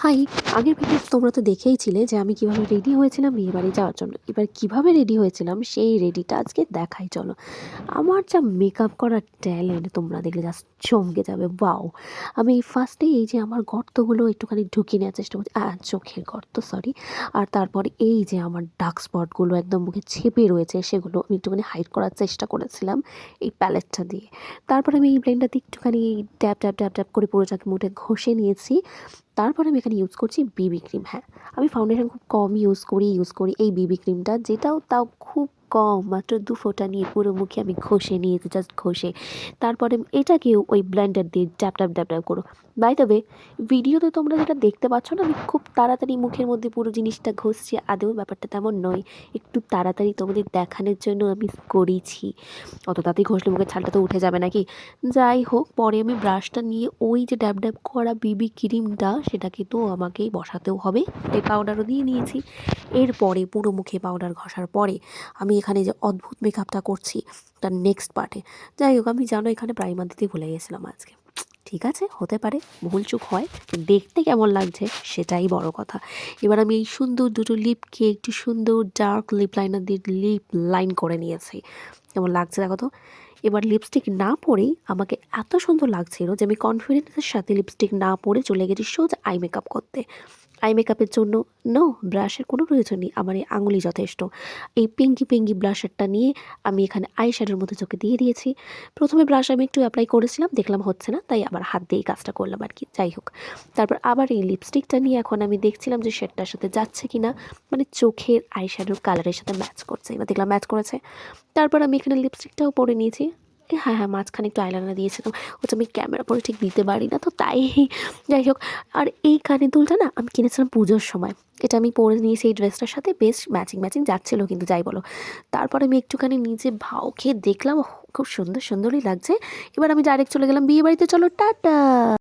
High! আগের ভিডিওতে তোমরা তো দেখেইছিলে যে আমি কিভাবে রেডি হয়েছিলাম বিয়েবাড়ি যাওয়ার জন্য। এবার কিভাবে রেডি হয়েছিলাম সেই রেডিটা আজকে দেখাই চলো। আমার যা মেকআপ করার ট্যালেন্ট তোমরা দেখলে জাস্ট চমকে যাবে। ওয়াও! আমি ফার্স্টেই এই যে আমার গর্তগুলো একটুখানি ঢুকিয়ে নেওয়ার চেষ্টা করছি। চোখের গর্ত সরি। আর তারপরে এই যে আমার ডার্ক স্পটগুলো একদম মুখে ছেপে রয়েছে সেগুলো আমি একটুখানি হাইড করার চেষ্টা করেছিলাম এই প্যালেটটা দিয়ে। তারপরে আমি এই ব্লেন্ডার দিয়ে একটুখানি ট্যাপ করে পুরোটাকে মুখে ঘষে নিয়েছি। তারপরে আমি এখানে ইউজ করছি বিবি ক্রিম। হ্যাঁ, আমি ফাউন্ডেশন খুব কম ইউজ করি এই বিবি ক্রিমটা, যেটাও তাও খুব কম, মাত্র ২ ফোঁটা নিয়ে পুরো মুখে আমি ঘষে নিয়েছি, জাস্ট ঘষে। তারপরে এটাকেও ওই ব্লেন্ডার দিয়ে ট্যাপ করো। বাই দ্য ওয়ে, ভিডিওতে তোমরা যেটা দেখতে পাচ্ছ না, আমি খুব তাড়াতাড়ি মুখের মধ্যে পুরো জিনিসটা ঘষছি, আদৌ ব্যাপারটা তেমন নয়। একটু তাড়াতাড়ি তোমাদের দেখানোর জন্য আমি করেছি। অত তাড়াতাড়ি ঘষলে মুখের ছালটা তো উঠে যাবে নাকি? যাই হোক, পরে আমি ব্রাশটা নিয়ে ওই যে ড্যাব করা বিবি ক্রিমটা সেটাকে তো আমাকেই বসাতেও হবে, তাই পাউডারও দিয়ে নিয়েছি। এরপরে পুরো মুখে পাউডার ঘষার পরে আমি এখানে যে অদ্ভুত মেকআপটা করছি তার নেক্সট পার্টে, যাই হোক, আমি জানো এখানে প্রাইমার দিতে ভুলে গেছিলাম আজকে। ঠিক আছে, হতে পারে, ভুলচুক হয়, দেখতে কেমন লাগছে সেটাই বড় কথা। এবার আমি এই সুন্দর দুটো লিপকে একটু সুন্দর ডার্ক লিপ লাইনার দিয়ে লিপ লাইন করে নিয়েছি। কেমন লাগছে দেখো তো। এবার লিপস্টিক না পরেই আমাকে এত সুন্দর লাগছিল যে আমি কনফিডেন্সের সাথে লিপস্টিক না পরে চলে গেছি সোজা আই মেকআপ করতে। আই মেকআপের জন্য ব্রাশের কোনো প্রয়োজন নেই, আমার এই আঙুলি যথেষ্ট। এই পিঙ্কি ব্লাশারটা নিয়ে আমি এখানে আই শ্যাডোর মধ্যে চোখে দিয়ে দিয়েছি। প্রথমে ব্রাশ আমি একটু অ্যাপ্লাই করেছিলাম, দেখলাম হচ্ছে না, তাই আবার হাত দিয়েই কাজটা করলাম আর কি। যাই হোক, তারপর আবার এই লিপস্টিকটা নিয়ে এখন আমি দেখছিলাম যে শেডটার সাথে যাচ্ছে কি না, মানে চোখের আই শ্যাডোর কালারের সাথে ম্যাচ করছে। এবার দেখলাম ম্যাচ করেছে। তারপর আমি এখানে লিপস্টিকটাও পরে নিয়েছি। হ্যাঁ, মাঝখানে একটু আইলাইনার দিয়েছিলাম, ওটা আমি ক্যামেরা পরে ঠিক দিতে পারি না, তো তাই। যাই হোক, আর এই কানের দুলটা না আমি কিনেছিলাম পুজোর সময়। এটা আমি পরে নিয়েছি এই ড্রেসটার সাথে, বেশ ম্যাচিং যাচ্ছিলো, কিন্তু যাই বলো। তারপরে আমি একটুখানি নিজে ভাও খেয়ে দেখলাম, খুব সুন্দরই লাগছে। এবার আমি ডাইরেক্ট চলে গেলাম বিয়ে বাড়িতে, চলো টাটা।